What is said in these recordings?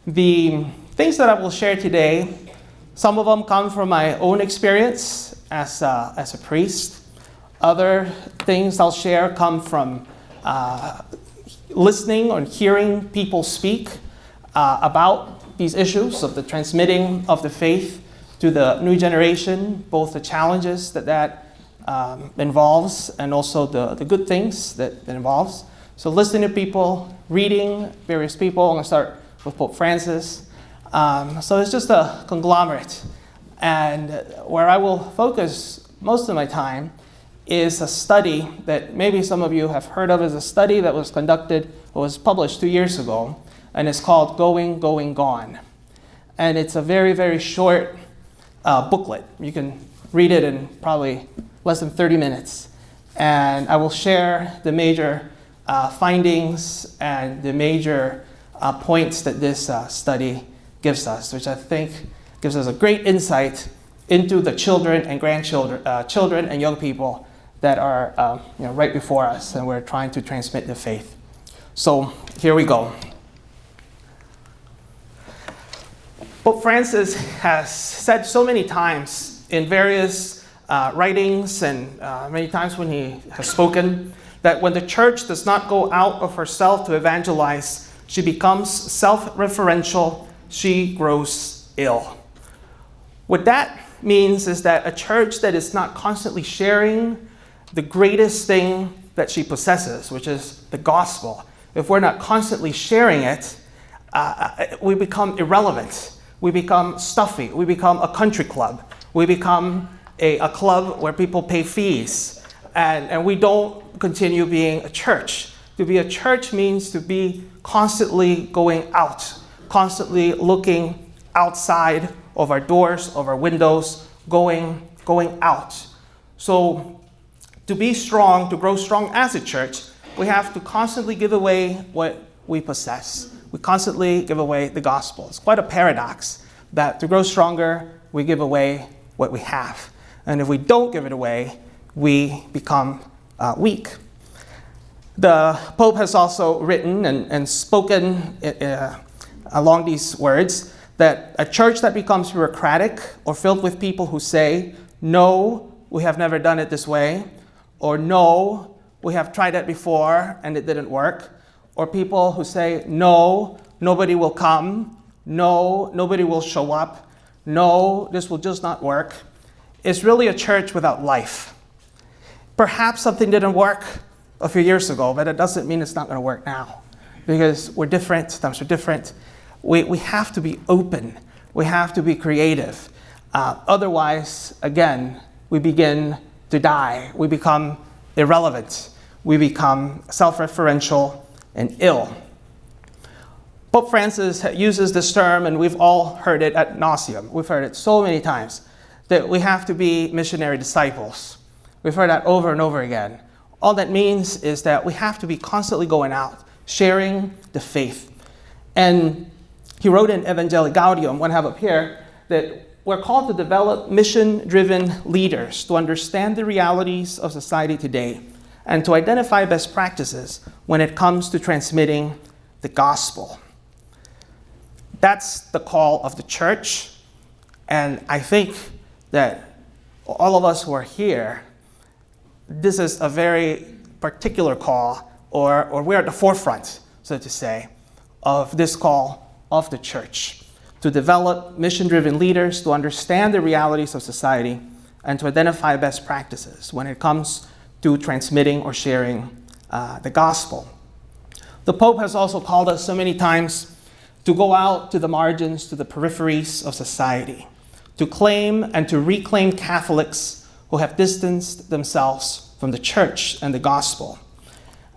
The things that I will share today, some of them come from my own experience as a priest. Other things I'll share come from listening or hearing people speak about these issues of the transmitting of the faith to the new generation, both the challenges that involves and also the good things that involves. So listening to people, reading various people. I'm going to start with Pope Francis. So it's just a conglomerate. And where I will focus most of my time is a study that maybe some of you have heard of as a study that was conducted, or was published 2 years ago, and it's called Going, Going, Gone. And it's a very, very short booklet. You can read it in probably less than 30 minutes. And I will share the major findings and the major points that this study gives us, which I think gives us a great insight into the children and grandchildren, children and young people that are right before us, and we're trying to transmit the faith. So here we go. Pope Francis has said so many times in various writings and many times when he has spoken that when the church does not go out of herself to evangelize, she becomes self-referential, she grows ill. What that means is that a church that is not constantly sharing the greatest thing that she possesses, which is the gospel, if we're not constantly sharing it, we become irrelevant. We become stuffy. We become a country club. We become a club where people pay fees. And we don't continue being a church. To be a church means to be constantly going out, constantly looking outside of our doors, of our windows, going out. So to be strong, to grow strong as a church, we have to constantly give away what we possess. We constantly give away the gospel. It's quite a paradox that to grow stronger, we give away what we have. And if we don't give it away, we become weak. The Pope has also written and spoken along these words that a church that becomes bureaucratic or filled with people who say, no, we have never done it this way, or no, we have tried that before and it didn't work, or people who say, no, nobody will come, no, nobody will show up, no, this will just not work, is really a church without life. Perhaps something didn't work a few years ago, but it doesn't mean it's not going to work now, because we're different, times are different. We have to be open. We have to be creative. Otherwise, again, we begin to die. We become irrelevant. We become self-referential and ill. Pope Francis uses this term, and we've all heard it ad nauseum. We've heard it so many times, that we have to be missionary disciples. We've heard that over and over again. All that means is that we have to be constantly going out, sharing the faith. And he wrote in Evangelii Gaudium, one I have up here, that we're called to develop mission-driven leaders to understand the realities of society today and to identify best practices when it comes to transmitting the gospel. That's the call of the church. And I think that all of us who are here, this is a very particular call, or we're at the forefront, so to say, of this call of the church, to develop mission-driven leaders to understand the realities of society and to identify best practices when it comes to transmitting or sharing the gospel. The Pope has also called us so many times to go out to the margins, to the peripheries of society, to claim and to reclaim Catholics who have distanced themselves from the church and the gospel.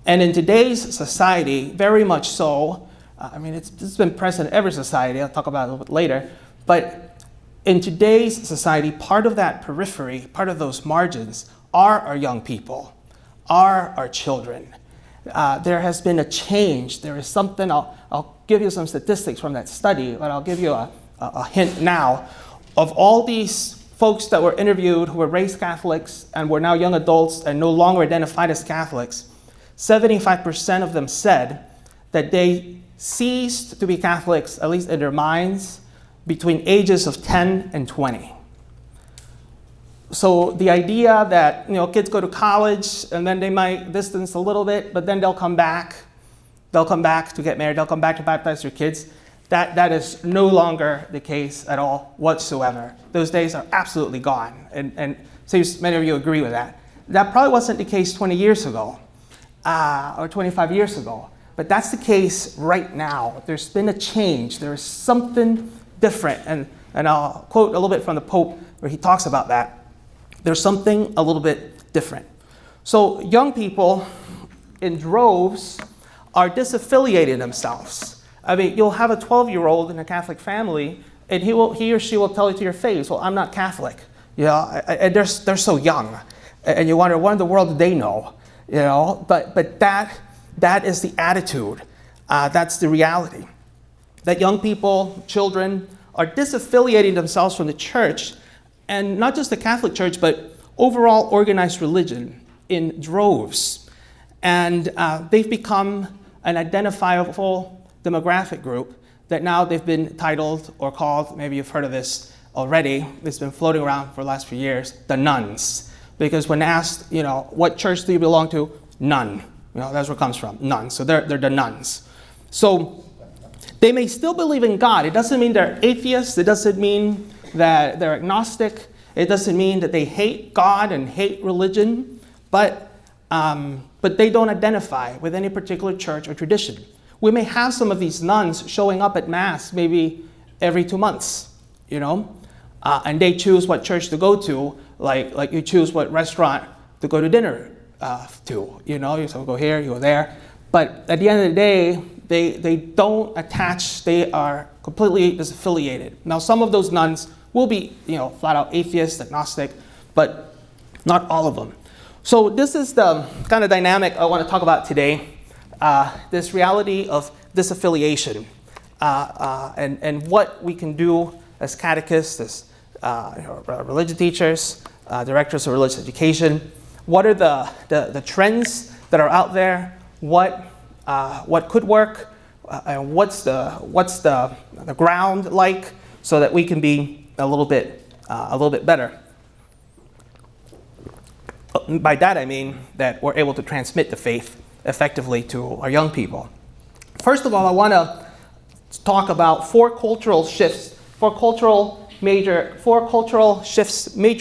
And in today's society, very much so, it's been present in every society, I'll talk about it a little bit later, but in today's society, part of that periphery, part of those margins are our young people, are our children. There has been a change. There is something, I'll give you some statistics from that study, but I'll give you a hint now. Of all these folks that were interviewed who were raised Catholics and were now young adults and no longer identified as Catholics, 75% of them said that they ceased to be Catholics, at least in their minds, between ages of 10 and 20. So the idea that kids go to college and then they might distance a little bit, but then they'll come back. They'll come back to get married. They'll come back to baptize their kids. That is no longer the case at all whatsoever. Those days are absolutely gone. And seems many of you agree with that. That probably wasn't the case 20 years ago or 25 years ago. But that's the case right now. There's been a change. There is something different. And I'll quote a little bit from the Pope where he talks about that. There's something a little bit different. So young people in droves are disaffiliating themselves. I mean, you'll have a 12-year-old in a Catholic family, and he or she will tell you to your face, well, I'm not Catholic. And they're so young. And you wonder, what in the world do they know? But that is the attitude. That's the reality. That young people, children, are disaffiliating themselves from the church, and not just the Catholic Church, but overall organized religion in droves. And they've become an identifiable demographic group that now they've been titled or called, maybe you've heard of this already, it's been floating around for the last few years, the nuns. Because when asked, what church do you belong to? None. That's where it comes from, none. So they're the nuns. So they may still believe in God. It doesn't mean they're atheists. It doesn't mean that they're agnostic. It doesn't mean that they hate God and hate religion, but they don't identify with any particular church or tradition. We may have some of these nuns showing up at Mass maybe every 2 months, and they choose what church to go to, like you choose what restaurant to go to dinner to. You go here, you go there. But at the end of the day, they don't attach. They are completely disaffiliated. Now, some of those nuns will be, flat out atheist, agnostic, but not all of them. So this is the kind of dynamic I want to talk about today. This reality of disaffiliation and what we can do as catechists, as religion teachers, directors of religious education. What are the trends that are out there? What could work? And what's the ground like, so that we can be a little bit better. By that I mean that we're able to transmit the faith effectively to our young people. First of all, I want to talk about four cultural shifts, major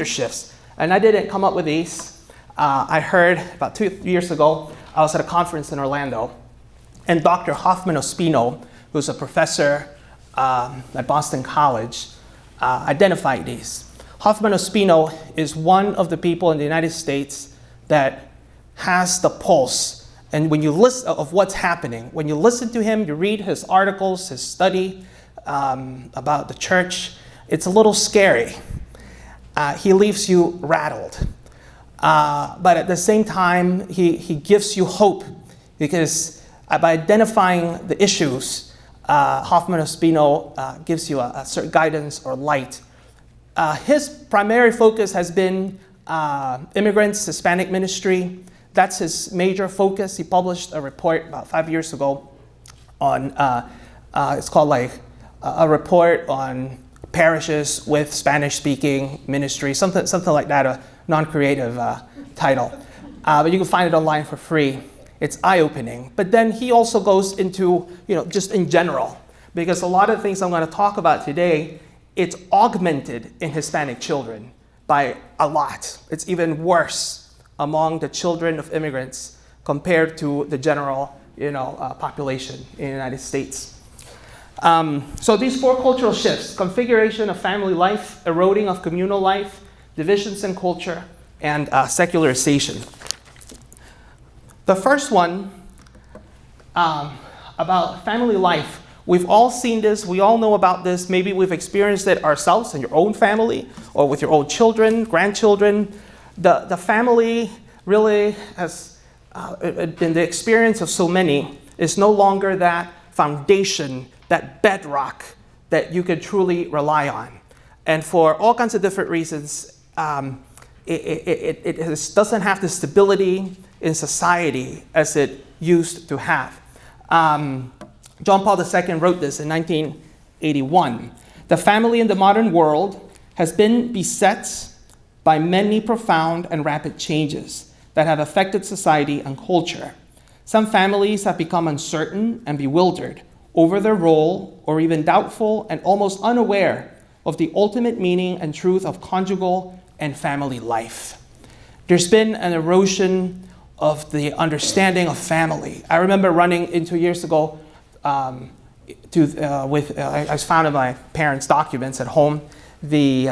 shifts. And I didn't come up with these. I heard about 2 years ago, I was at a conference in Orlando, and Dr. Hoffman Ospino, who's a professor at Boston College, identified these. Hoffman Ospino is one of the people in the United States that has the pulse. And when you listen of what's happening, when you listen to him, you read his articles, his study about the church, it's a little scary. He leaves you rattled. But at the same time, he gives you hope, because by identifying the issues, Hoffman Ospino gives you a certain guidance or light. His primary focus has been immigrants, Hispanic ministry. That's his major focus. He published a report about 5 years ago on, it's called a report on parishes with Spanish-speaking ministry, something like that, a non-creative title. But you can find it online for free. It's eye-opening. But then he also goes into, just in general, because a lot of things I'm going to talk about today, it's augmented in Hispanic children by a lot. It's even worse among the children of immigrants compared to the general, population in the United States. So these four cultural shifts: configuration of family life, eroding of communal life, divisions in culture, and secularization. The first one, about family life. We've all seen this. We all know about this. Maybe we've experienced it ourselves in your own family or with your own children, grandchildren. The family really has, in the experience of so many, is no longer that foundation, that bedrock that you can truly rely on. And for all kinds of different reasons, it doesn't have the stability in society as it used to have. John Paul II wrote this in 1981. The family in the modern world has been beset by many profound and rapid changes that have affected society and culture. Some families have become uncertain and bewildered over their role, or even doubtful and almost unaware of the ultimate meaning and truth of conjugal and family life. There's been an erosion of the understanding of family. I remember running into years ago I was found in my parents' documents at home the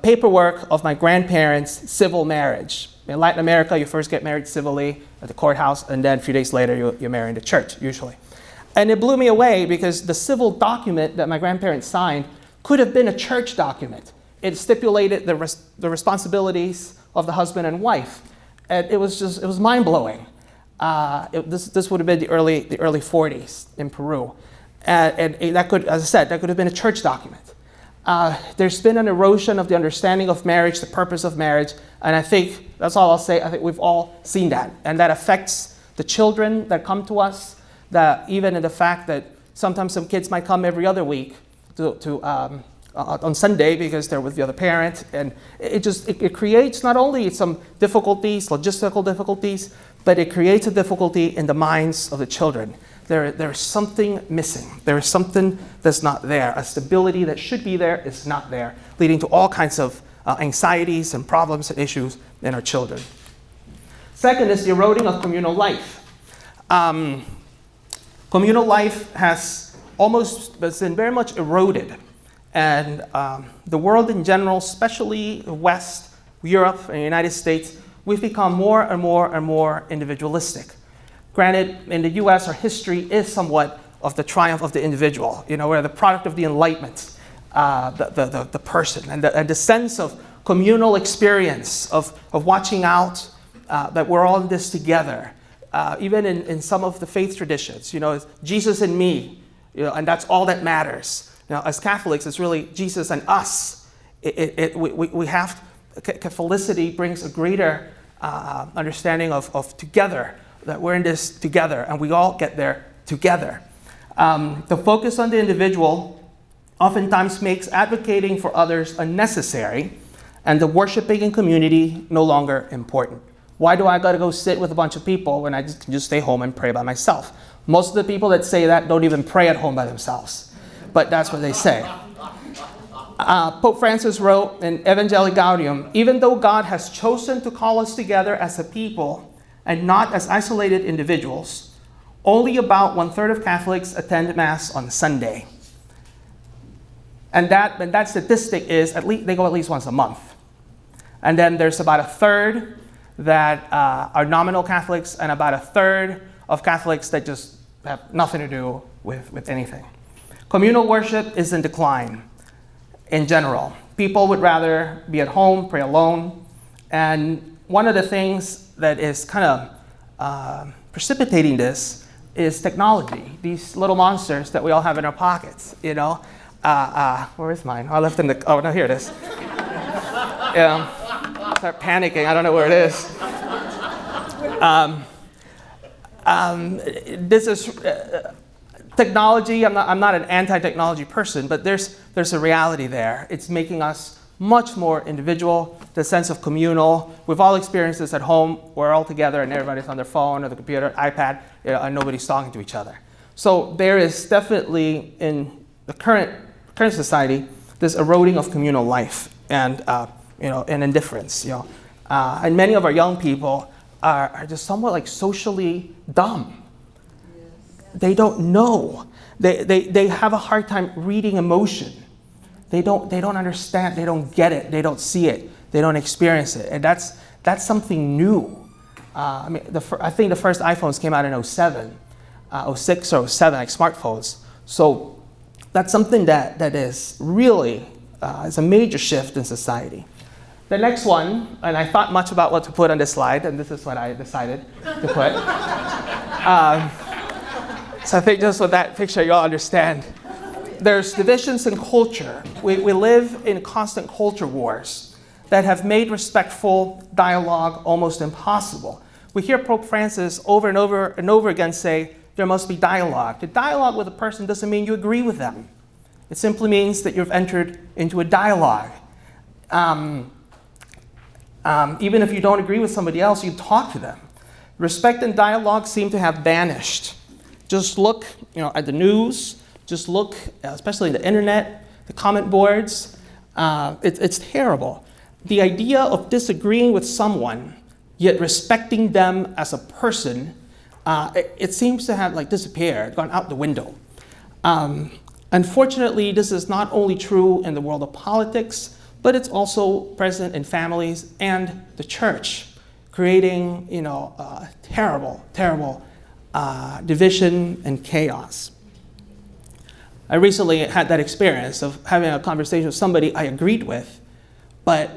paperwork of my grandparents' civil marriage. In Latin America, you first get married civilly at the courthouse, and then a few days later, you're married in the church, usually. And it blew me away because the civil document that my grandparents signed could have been a church document. It stipulated the responsibilities of the husband and wife. And it was mind-blowing. This would have been the early 40s in Peru. And that could, as I said, that could have been a church document. There's been an erosion of the understanding of marriage, the purpose of marriage, and I think, that's all I'll say, I think we've all seen that. And that affects the children that come to us, that even in the fact that sometimes some kids might come every other week on Sunday because they're with the other parent, and it creates not only some difficulties, logistical difficulties, but it creates a difficulty in the minds of the children. There's something missing. There is something that's not there. A stability that should be there is not there, leading to all kinds of anxieties and problems and issues in our children. Second is the eroding of communal life. Communal life has been very much eroded. And the world in general, especially the West, Europe, and the United States, we've become more and more and more individualistic. Granted, in the US, our history is somewhat of the triumph of the individual. We're the product of the Enlightenment, the person, and the sense of communal experience, of watching out that we're all in this together. Even in some of the faith traditions, Jesus and me, and that's all that matters. As Catholics, it's really Jesus and us. We have, Catholicity brings a greater understanding of together, that we're in this together, and we all get there together. The focus on the individual oftentimes makes advocating for others unnecessary, and the worshiping in community no longer important. Why do I got to go sit with a bunch of people when I can just stay home and pray by myself? Most of the people that say that don't even pray at home by themselves, but that's what they say. Pope Francis wrote in Evangelii Gaudium, even though God has chosen to call us together as a people and not as isolated individuals, only about 1/3 of Catholics attend Mass on Sunday. And that statistic is, they go at least once a month. And then there's about 1/3 that are nominal Catholics, and about 1/3 of Catholics that just have nothing to do with anything. Communal worship is in decline in general. People would rather be at home, pray alone. And one of the things that is kind of precipitating this is technology. These little monsters that we all have in our pockets, Where is mine? I left in the, oh, no, here it is. Start panicking, I don't know where it is. This is technology. I'm not an anti-technology person, but there's a reality there. It's making us much more individual, the sense of communal. We've all experienced this at home. We're all together and everybody's on their phone or the computer, iPad, and nobody's talking to each other. So there is definitely, in the current society, this eroding of communal life and and indifference. And many of our young people are just somewhat like socially dumb. They don't know. They have a hard time reading emotion. They don't understand. They don't get it. They don't see it. They don't experience it. And that's something new. I think the first iPhones came out in 07, 06 or 07, like smartphones. So that's something that is really is a major shift in society. The next one, and I thought much about what to put on this slide, and this is what I decided to put. So I think just with that picture, you'll understand. There's divisions in culture. We live in constant culture wars that have made respectful dialogue almost impossible. We hear Pope Francis over and over and over again say, there must be dialogue. To dialogue with a person doesn't mean you agree with them. It simply means that you've entered into a dialogue. Even if you don't agree with somebody else, you talk to them. Respect and dialogue seem to have vanished. Just look, at the news. Just look, especially the internet, the comment boards. It's terrible. The idea of disagreeing with someone, yet respecting them as a person, it seems to have disappeared, gone out the window. Unfortunately, this is not only true in the world of politics, but it's also present in families and the church, creating, terrible division and chaos. I recently had that experience of having a conversation with somebody I agreed with, but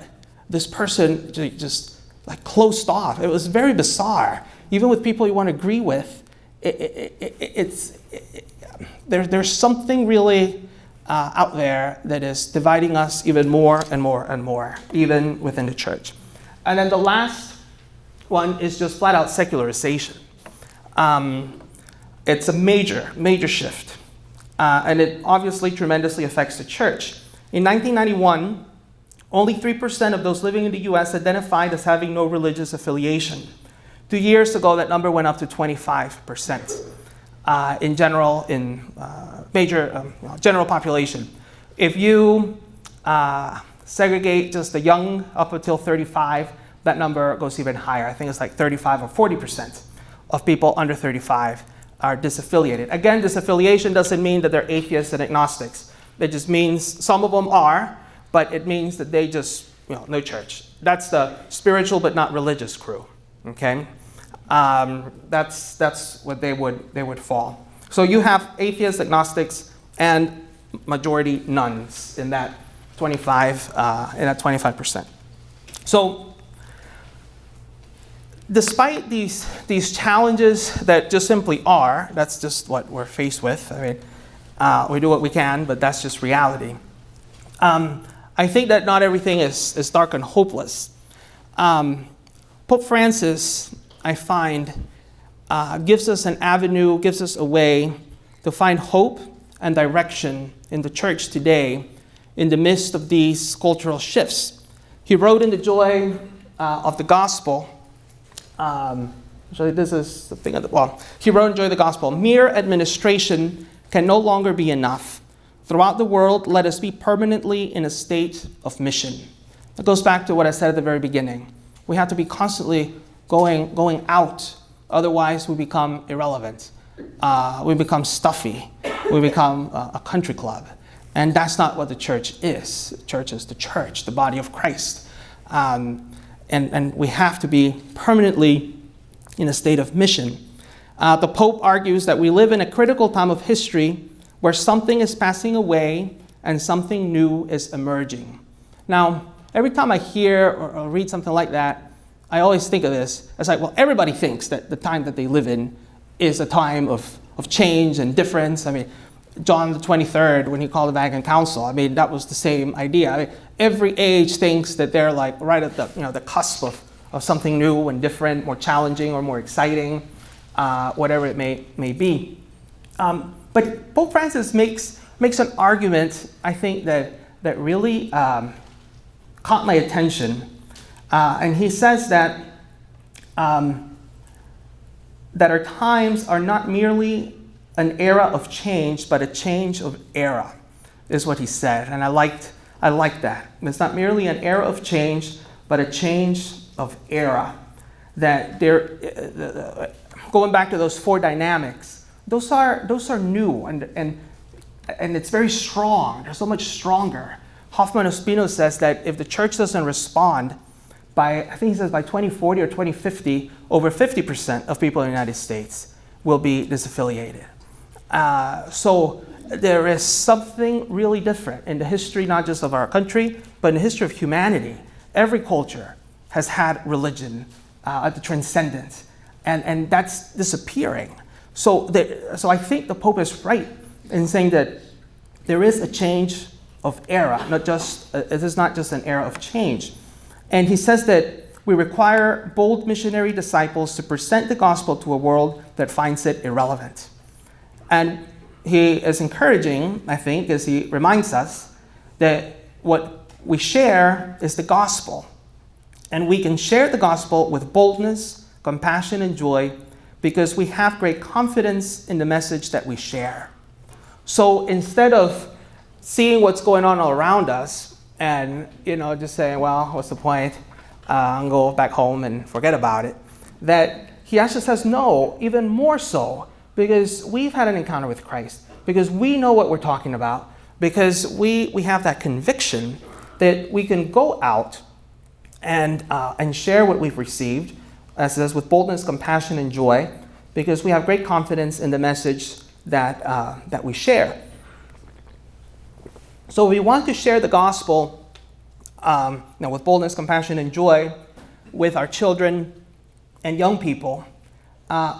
this person just closed off. It was very bizarre. Even with people you want to agree with, there's something really out there that is dividing us even more and more and more, even within the church. And then the last one is just flat out secularization. It's a major shift. And it obviously tremendously affects the church. In 1991, only 3% of those living in the U.S. identified as having no religious affiliation. 2 years ago, that number went up to 25%. In general, general population. If you segregate just the young up until 35, that number goes even higher. I think it's 35 or 40% of people under 35 are disaffiliated. Again, disaffiliation doesn't mean that they're atheists and agnostics. It just means some of them are, but it means that they just, no church. That's the spiritual but not religious crew, okay? That's what they would fall. So you have atheists, agnostics, and majority nones in that 25%. So despite these challenges that just simply are, that's just what we're faced with. I mean, we do what we can, but that's just reality. I think that not everything is dark and hopeless. Pope Francis, I find, gives us an avenue, gives us a way to find hope and direction in the church today in the midst of these cultural shifts. He wrote in The Joy of the Gospel, this is the thing he wrote in Joy of the Gospel, mere administration can no longer be enough. Throughout the world, let us be permanently in a state of mission. That goes back to what I said at the very beginning. We have to be constantly going out, otherwise we become irrelevant. We become stuffy. We become a country club. And that's not what the church is. The church is the church, the body of Christ. And we have to be permanently in a state of mission. The Pope argues that we live in a critical time of history where something is passing away and something new is emerging. Now, every time I hear or read something like that, I always think of this as everybody thinks that the time that they live in is a time of change and difference. I mean, John the 23rd, when he called the Vatican Council, that was the same idea. Every age thinks that they're right at the cusp of something new and different, more challenging or more exciting, whatever it may be. But Pope Francis makes an argument, I think, that really caught my attention. And he says that our times are not merely an era of change, but a change of era, is what he said. And I liked that. It's not merely an era of change, but a change of era. That going back to those four dynamics, those are new and it's very strong. They're so much stronger. Hoffman Ospino says that if the church doesn't respond by 2040 or 2050, over 50% of people in the United States will be disaffiliated. So there is something really different in the history, not just of our country, but in the history of humanity. Every culture has had religion at the transcendent, and that's disappearing. So I think the Pope is right in saying that there is a change of era, it is not just an era of change. And he says that we require bold missionary disciples to present the gospel to a world that finds it irrelevant. And he is encouraging, I think, as he reminds us that what we share is the gospel. And we can share the gospel with boldness, compassion, and joy because we have great confidence in the message that we share. So instead of seeing what's going on all around us and, just saying, well, what's the point? I'll go back home and forget about it. That he actually says, no, even more so, because we've had an encounter with Christ, because we know what we're talking about, because we have that conviction that we can go out and share what we've received, as it says, with boldness, compassion, and joy, because we have great confidence in the message that we share. So we want to share the gospel with boldness, compassion, and joy with our children and young people.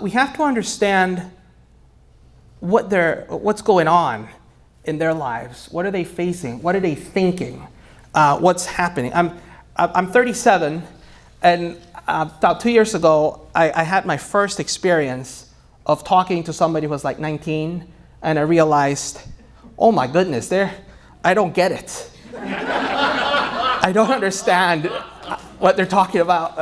We have to understand what's going on in their lives. What are they facing? What are they thinking? What's happening? I'm 37, and about 2 years ago, I had my first experience of talking to somebody who was like 19, and I realized, oh my goodness, I don't get it. I don't understand what they're talking about,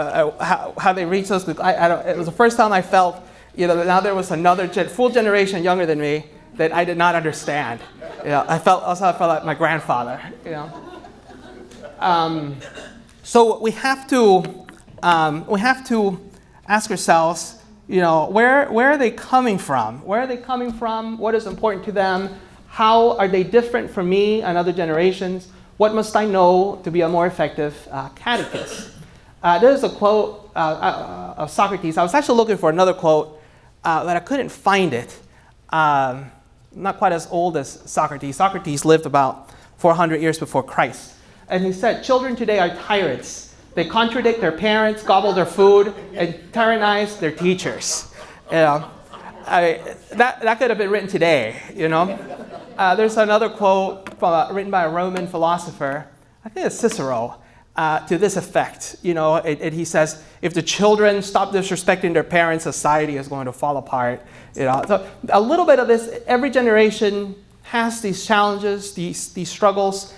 how they reach those. It was the first time I felt, now there was another full generation younger than me that I did not understand. I felt like my grandfather. So we have to ask ourselves, where are they coming from? Where are they coming from? What is important to them? How are they different from me and other generations? What must I know to be a more effective catechist? There's a quote of Socrates. I was actually looking for another quote, but I couldn't find it. Not quite as old as Socrates. Socrates lived about 400 years before Christ. And he said, children today are tyrants. They contradict their parents, gobble their food, and tyrannize their teachers. That could have been written today, There's another quote written by a Roman philosopher, I think it's Cicero, to this effect. He says, if the children stop disrespecting their parents, society is going to fall apart. So a little bit of this, every generation has these challenges, these struggles.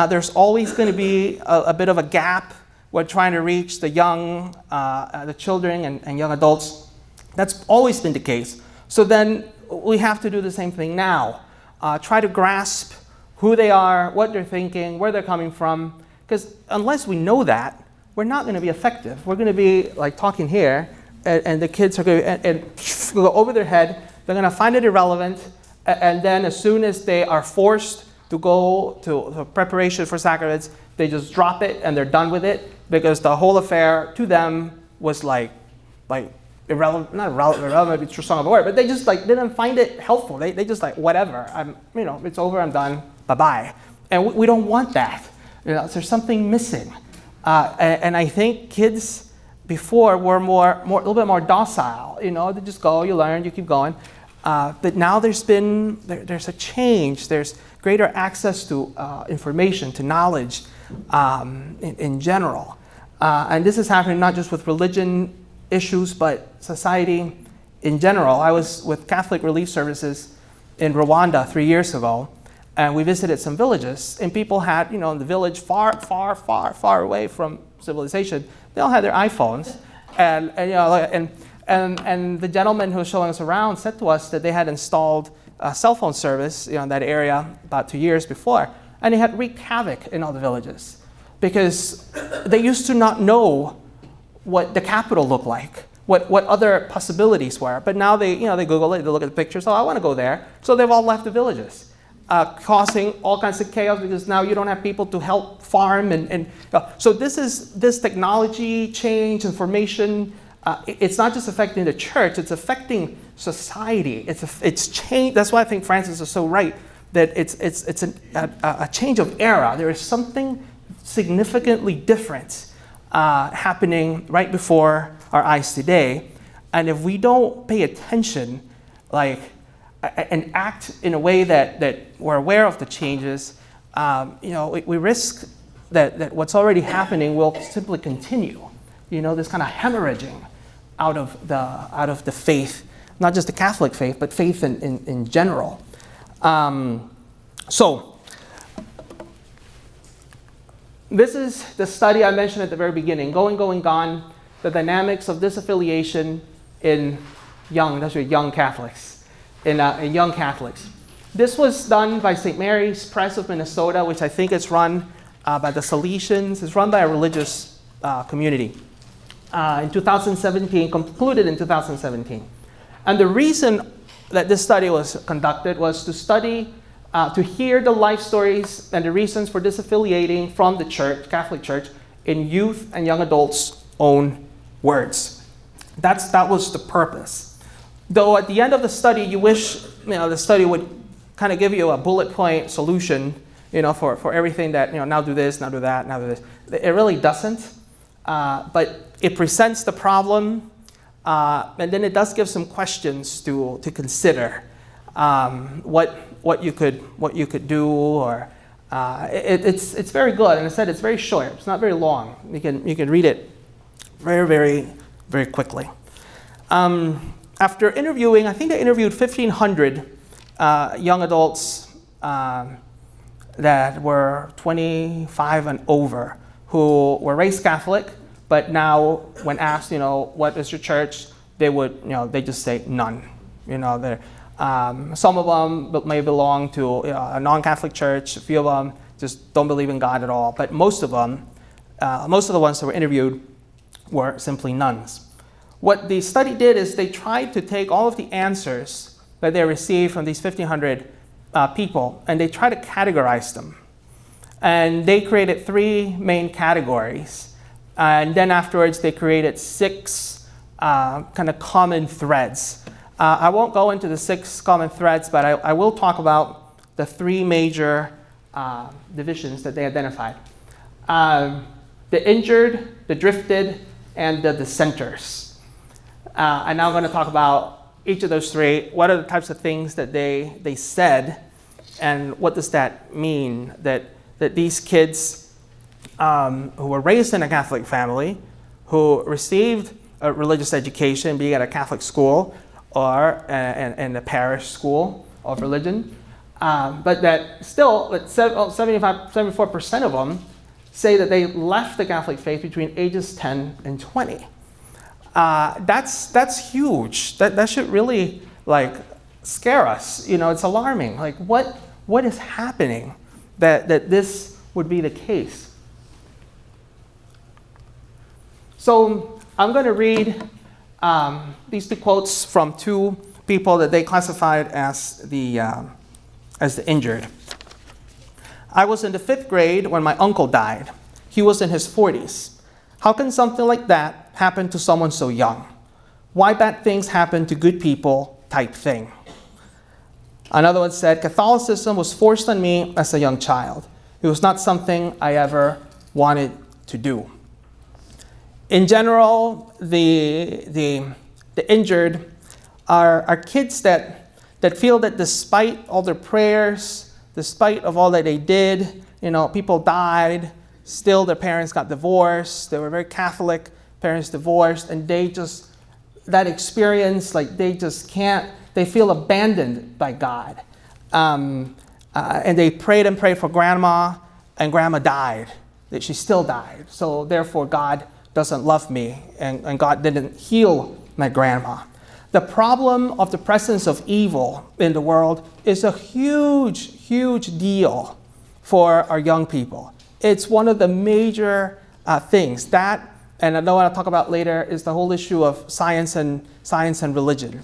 There's always going to be a bit of a gap. We're trying to reach the young, the children and young adults. That's always been the case. So then we have to do the same thing now. Try to grasp who they are, what they're thinking, where they're coming from. Because unless we know that, we're not going to be effective. We're going to be like talking here, and the kids are going to go over their head. They're going to find it irrelevant. And then as soon as they are forced to go to preparation for sacraments, they just drop it and they're done with it because the whole affair to them was like irrelevant, not irrelevant, it's a strong of a word, but they just didn't find it helpful. They just whatever, it's over, I'm done, bye-bye. And we don't want that. There's something missing. And I think kids before were a little bit more docile. They just go, you learn, you keep going. But now there's a change. There's greater access to information, to knowledge in general. And this is happening not just with religion issues, but society in general. I was with Catholic Relief Services in Rwanda 3 years ago, and we visited some villages, and people had, in the village far, far, far, far away from civilization, they all had their iPhones, and the gentleman who was showing us around said to us that they had installed a cell phone service in that area about 2 years before, and it had wreaked havoc in all the villages because they used to not know what the capital looked like, what other possibilities were. But now they Google it, they look at the pictures, I want to go there. So they've all left the villages, causing all kinds of chaos because now you don't have people to help farm. So this technology change, information, it's not just affecting the church, it's affecting society. It's change. That's why I think Francis is so right, that it's a change of era. There is something significantly different happening right before our eyes today. And if we don't pay attention, and act in a way that we're aware of the changes, we risk that what's already happening will simply continue. This kind of hemorrhaging out of the faith not just the Catholic faith, but faith in general. So, this is the study I mentioned at the very beginning, Going, Gone, the dynamics of disaffiliation in young Catholics. In young Catholics. This was done by St. Mary's Press of Minnesota, which I think is run by the Salesians. It's run by a religious community. In 2017, concluded in 2017. And the reason that this study was conducted was to study, to hear the life stories and the reasons for disaffiliating from the church, Catholic Church, in youth and young adults' own words. That was the purpose. Though at the end of the study, you wish the study would kind of give you a bullet point solution, for everything that, now do this, now do that, now do this. It really doesn't. But it presents the problem, and then it does give some questions to consider. What you could do, or it's very good. And I said it's very short. It's not very long. You can read it very, very, very quickly. After interviewing, I think they interviewed 1,500 young adults that were 25 and over who were raised Catholic, but now when asked, what is your church, they would, they just say none. Some of them may belong to a non-Catholic church. A few of them just don't believe in God at all. But most of the ones that were interviewed were simply nuns. What the study did is they tried to take all of the answers that they received from these 1,500 people, and they tried to categorize them. And they created 3 main categories. And then afterwards, they created 6 kind of common threads. I won't go into the 6 common threads, but I will talk about the 3 major divisions that they identified. The injured, the drifted, and the dissenters. And now I'm going to talk about each of those 3. What are the types of things that they said, and what does that mean? That these kids who were raised in a Catholic family, who received a religious education, being at a Catholic school or in a parish school of religion, but that still, 74% of them say that they left the Catholic faith between ages 10 and 20. That's huge. That should really scare us. It's alarming. What is happening that this would be the case? So I'm going to read these 2 quotes from 2 people that they classified as the injured. I was in the 5th grade when my uncle died. He was in his 40s. How can something like that happen to someone so young? Why bad things happen to good people type thing. Another one said, Catholicism was forced on me as a young child. It was not something I ever wanted to do. In general, the injured are kids that feel that despite all their prayers, despite of all that they did, people died, still their parents got divorced, they were very Catholic, parents divorced, and that experience, they just can't, they feel abandoned by God. And they prayed and prayed for grandma, and grandma died, that she still died. So therefore God doesn't love me, and God didn't heal my grandma. The problem of the presence of evil in the world is a huge, huge deal for our young people. It's one of the major things. That, and I know what I'll talk about later, is the whole issue of science and religion.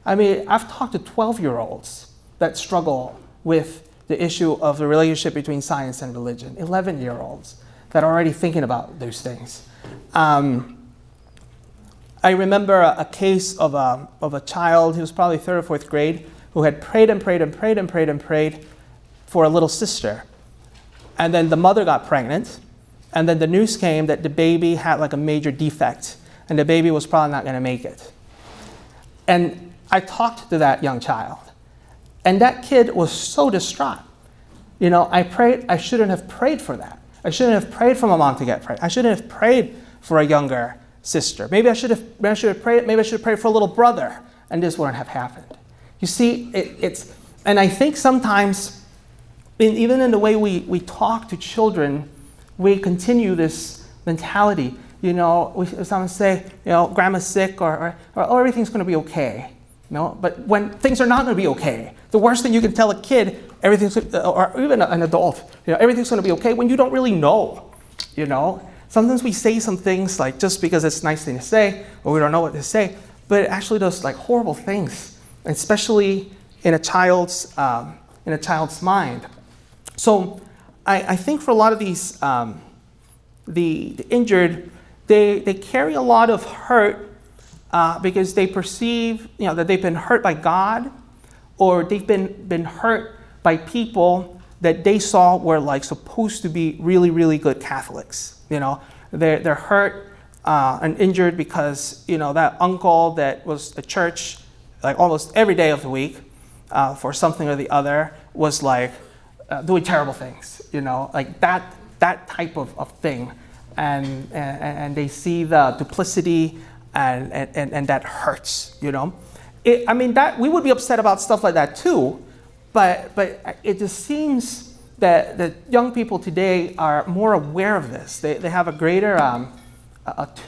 I mean, I've talked to 12-year-olds that struggle with the issue of the relationship between science and religion. 11-year-olds that are already thinking about those things. I remember a case of a child who was probably 3rd or 4th grade who had prayed and prayed and prayed and prayed and prayed for a little sister. And then the mother got pregnant, and then the news came that the baby had a major defect, and the baby was probably not going to make it. And I talked to that young child, and that kid was so distraught. I shouldn't have prayed for that. I shouldn't have prayed for my mom to get pregnant. I shouldn't have prayed for a younger sister. Maybe I should have prayed for a little brother. and this wouldn't have happened. You see, and I think sometimes, even in the way we talk to children, we continue this mentality. Someone say, grandma's sick, or oh, everything's going to be okay. But when things are not going to be okay, the worst thing you can tell a kid, or even an adult, everything's going to be okay when you don't really know. Sometimes we say some things like just because it's a nice thing to say, or we don't know what to say, but it actually does like horrible things, especially in a child's mind. So I think for a lot of these, the injured, they carry a lot of hurt because they perceive that they've been hurt by God, or they've been hurt by people that they saw were like supposed to be really, really good Catholics. They're hurt and injured because that uncle that was at church like almost every day of the week for something or the other was like doing terrible things. Like that type of thing, and they see the duplicity and that hurts. That we would be upset about stuff like that too, but it just seems that young people today are more aware of this. They have a greater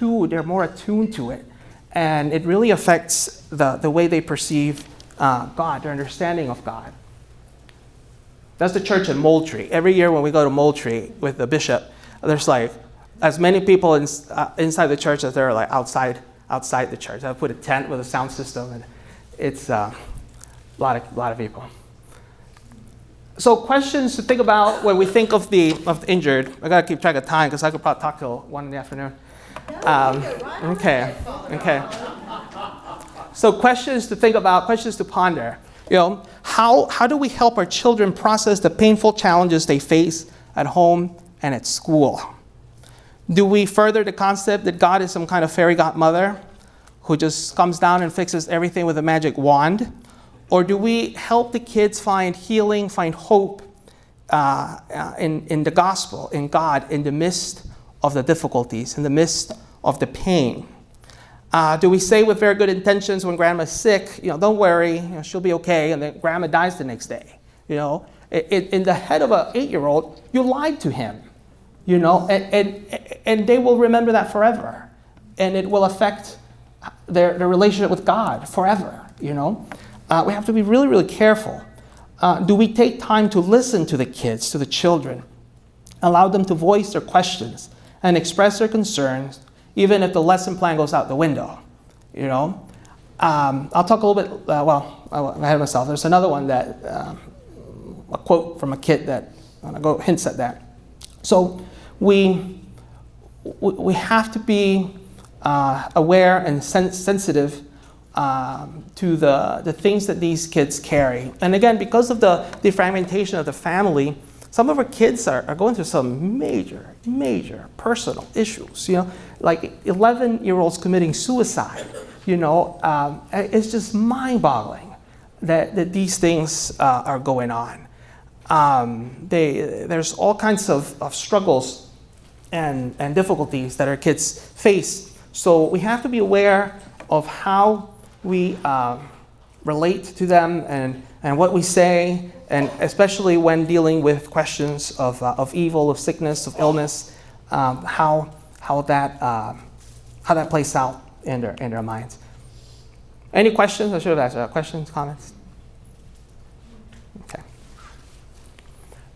they're more attuned to it, and it really affects the way they perceive God, their understanding of God. That's the church in Moultrie. Every year when we go to Moultrie with the bishop, there's like as many people inside the church as there are like outside the church. I put a tent with a sound system, and it's a lot of people. So questions to think about when we think of the injured. I gotta keep track of time because I could probably talk till 1 PM. Okay. So questions to think about, questions to ponder. How do we help our children process the painful challenges they face at home and at school? Do we further the concept that God is some kind of fairy godmother who just comes down and fixes everything with a magic wand? Or do we help the kids find healing, find hope in the gospel, in God, in the midst of the difficulties, in the midst of the pain? Do we say with very good intentions when grandma's sick, don't worry, she'll be okay, and then grandma dies the next day? In the head of an 8-year-old, you lied to him, and they will remember that forever, and it will affect their relationship with God forever. We have to be really, really careful. Do we take time to listen to the kids, to the children, allow them to voice their questions and express their concerns, even if the lesson plan goes out the window? I'll talk a little bit, I had myself. There's another one that, a quote from a kid that hints at that. So we have to be aware and sensitive to the things that these kids carry. And again, because of the fragmentation of the family, some of our kids are going through some major personal issues. Like 11-year-olds committing suicide. It's just mind-boggling that these things are going on. There's all kinds of struggles and difficulties that our kids face. So we have to be aware of how we relate to them and what we say, and especially when dealing with questions of evil, of sickness, of illness, how that plays out in their minds. Any questions? I should have asked questions, comments. Okay.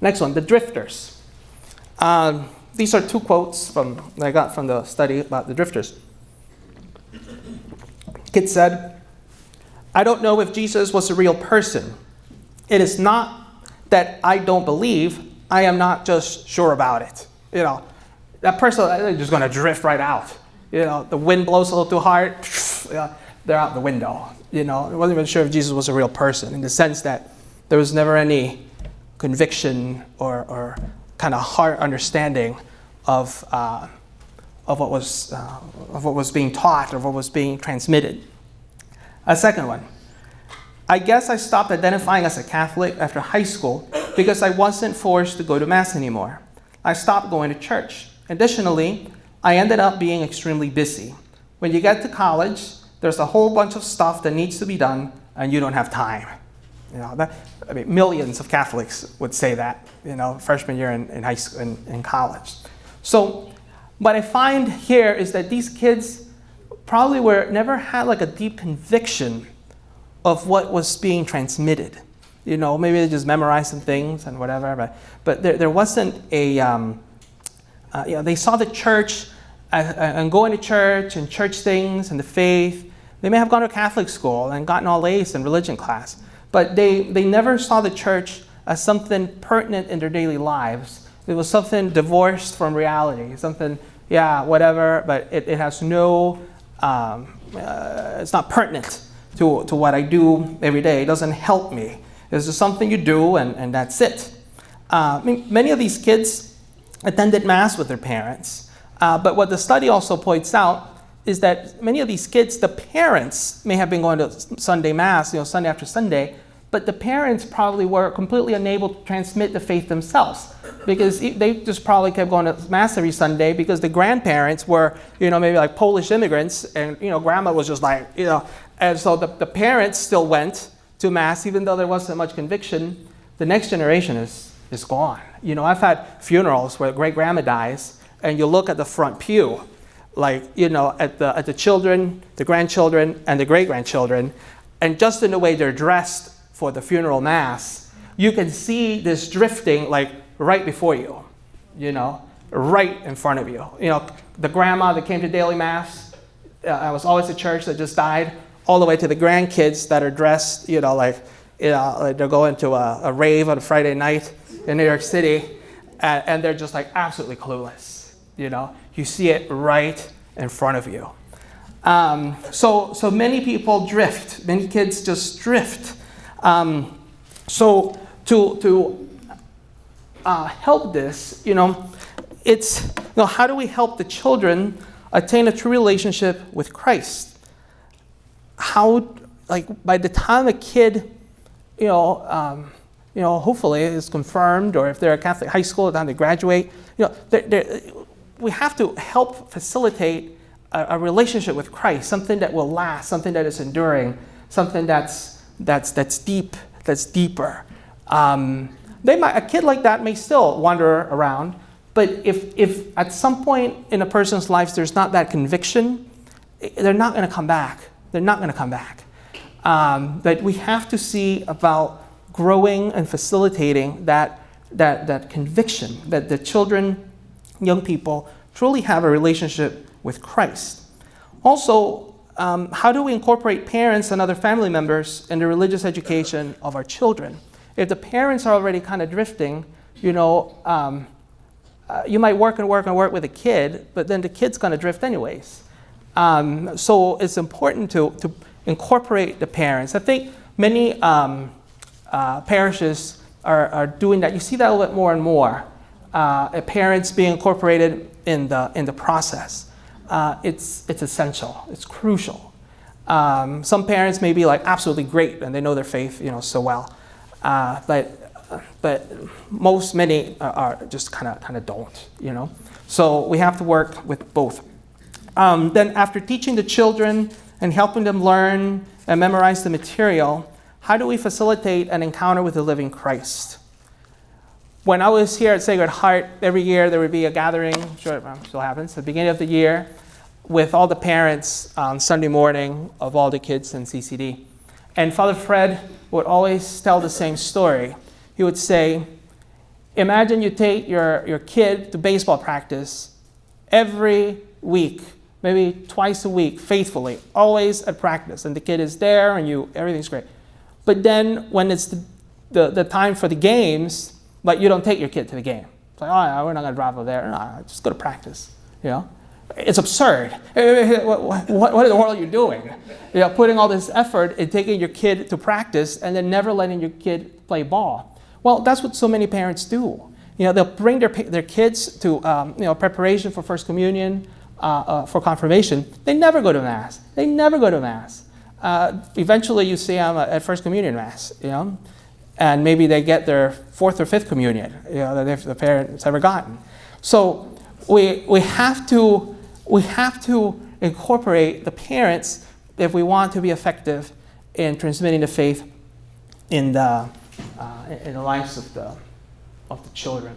Next one, the drifters. These are 2 quotes that I got from the study about the drifters. Kid said, "I don't know if Jesus was a real person. It is not that I don't believe, I am not just sure about it." That person is just going to drift right out. The wind blows a little too hard, they're out the window. I wasn't even sure if Jesus was a real person, in the sense that there was never any conviction or kind of heart understanding of what was being taught or what was being transmitted. A second one. "I guess I stopped identifying as a Catholic after high school because I wasn't forced to go to Mass anymore. I stopped going to church. Additionally, I ended up being extremely busy. When you get to college, there's a whole bunch of stuff that needs to be done, and you don't have time. Millions of Catholics would say that, freshman year in high school, in college. So what I find here is that these kids probably never had like a deep conviction of what was being transmitted. Maybe they just memorized some things and whatever, but there wasn't a, they saw the church and going to church and church things and the faith. They may have gone to Catholic school and gotten all A's in religion class, but they never saw the church as something pertinent in their daily lives. It was something divorced from reality, something, whatever, but it has no, it's not pertinent to what I do every day. It doesn't help me. It's just something you do, and that's it. Many of these kids attended Mass with their parents, but what the study also points out is that many of these kids, the parents may have been going to Sunday Mass, Sunday after Sunday, but the parents probably were completely unable to transmit the faith themselves, because they just probably kept going to Mass every Sunday because the grandparents were, maybe like Polish immigrants, and, grandma was just like, and so the parents still went to Mass even though there wasn't much conviction. The next generation is gone. I've had funerals where great-grandma dies, and you look at the front pew, like, at the children, the grandchildren, and the great-grandchildren, and just in the way they're dressed for the funeral Mass, you can see this drifting like right before you, right in front of you. The grandma that came to daily Mass, I was always at church, that just died, all the way to the grandkids that are dressed, like they're going to a rave on a Friday night in New York City, and they're just like absolutely clueless. You see it right in front of you. So many people drift. Many kids just drift. So to help this, it's how do we help the children attain a true relationship with Christ? How, by the time a kid, hopefully is confirmed, or if they're at Catholic high school, then they graduate, we have to help facilitate a relationship with Christ, something that will last, something that is enduring, something that's deep, that's deeper. A kid like that may still wander around, but if at some point in a person's life there's not that conviction, they're not going to come back. They're not going to come back. But we have to see about growing and facilitating that conviction, that the children, young people, truly have a relationship with Christ. Also, how do we incorporate parents and other family members in the religious education of our children? If the parents are already kind of drifting, you might work with a kid, but then the kid's going to drift anyways. So it's important to incorporate the parents. I think many parishes are doing that. You see that a little bit more and more. Parents being incorporated in the process. It's essential. It's crucial. Some parents may be like absolutely great and they know their faith, so well. But many are just kind of don't, So we have to work with both. Then after teaching the children and helping them learn and memorize the material, how do we facilitate an encounter with the living Christ? When I was here at Sacred Heart, every year there would be a gathering, sure it still happens, at the beginning of the year, with all the parents on Sunday morning of all the kids in CCD. And Father Fred would always tell the same story. He would say, imagine you take your kid to baseball practice every week, maybe twice a week, faithfully, always at practice. And the kid is there and everything's great. But then when it's the time for the games, but you don't take your kid to the game. It's like, oh, we're not going to drive over there. No, just go to practice. It's absurd. What in the world are you doing? Putting all this effort in taking your kid to practice and then never letting your kid play ball. Well, that's what so many parents do. They'll bring their kids to preparation for First Communion, for confirmation. They never go to Mass. Eventually, you see them at First Communion Mass. And maybe they get their fourth or fifth communion, that the parents ever gotten. So we have to incorporate the parents if we want to be effective in transmitting the faith in the lives of the children.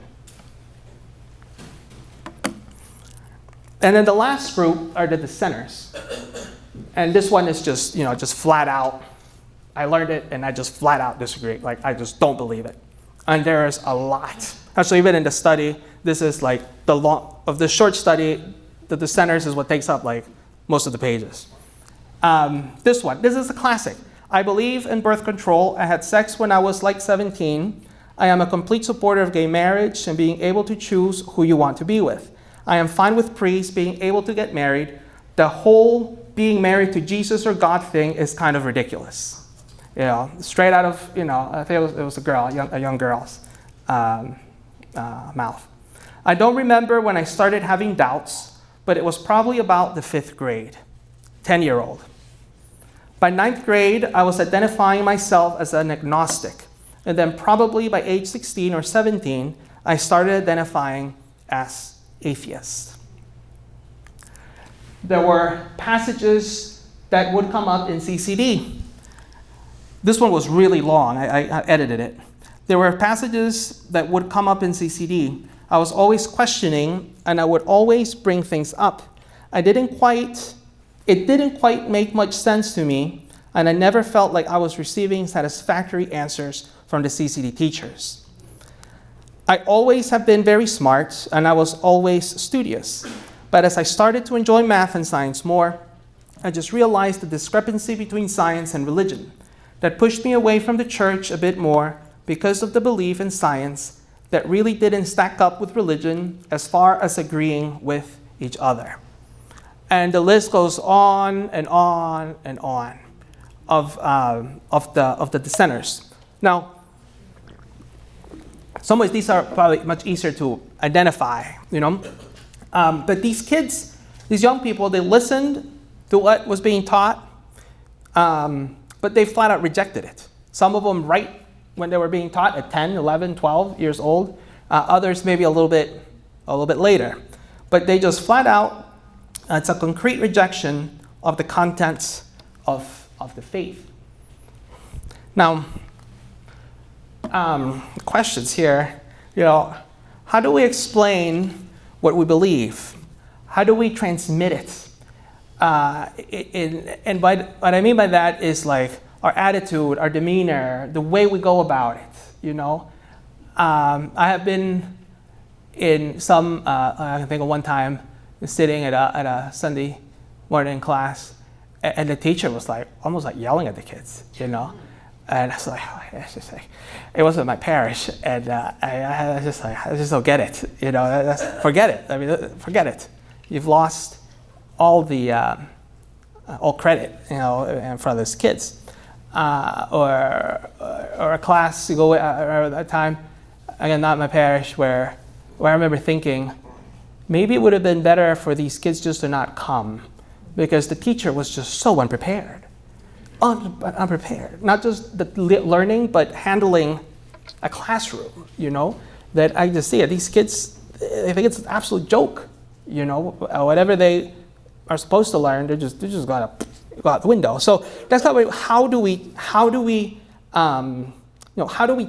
And then the last group are the dissenters. And this one is just flat out, I learned it and I just flat out disagree. Like, I just don't believe it. And there's a lot. Actually, even in the study, this is like the short study, the dissenters is what takes up like most of the pages. This is a classic. I believe in birth control. I had sex when I was like 17. I am a complete supporter of gay marriage and being able to choose who you want to be with. I am fine with priests being able to get married. The whole being married to Jesus or God thing is kind of ridiculous. Straight out of, I think it was a young girl's mouth. I don't remember when I started having doubts, but it was probably about the 5th grade, 10-year-old. By 9th grade, I was identifying myself as an agnostic. And then probably by age 16 or 17, I started identifying as atheist. There were passages that would come up in CCD. This one was really long. I edited it. There were passages that would come up in CCD. I was always questioning, and I would always bring things up. It didn't quite make much sense to me, and I never felt like I was receiving satisfactory answers from the CCD teachers. I always have been very smart, and I was always studious. But as I started to enjoy math and science more, I just realized the discrepancy between science and religion that pushed me away from the church a bit more because of the belief in science that really didn't stack up with religion as far as agreeing with each other. And the list goes on and on and on of the dissenters. Now, in some ways, these are probably much easier to identify, But these kids, these young people, they listened to what was being taught, but they flat out rejected it. Some of them right when they were being taught at 10, 11, 12 years old. Others maybe a little bit later. But they just flat out, it's a concrete rejection of the contents of the faith. Now, questions here. How do we explain what we believe? How do we transmit it? And what I mean by that is like our attitude, our demeanor, the way we go about it. I have been in some. I can think of one time sitting at a Sunday morning class, and the teacher was like almost like yelling at the kids, And I was like, it wasn't my parish, and I just don't get it, forget it. I mean, forget it. You've lost all the all credit, in front of those kids, or a class you go at that time, again, not my parish, where I remember thinking, maybe it would have been better for these kids just to not come, because the teacher was just so unprepared. Unprepared, not just the learning, but handling a classroom, that I just see it. These kids, I think it's an absolute joke, whatever they are supposed to learn, they're just gonna go out the window. So that's not how do we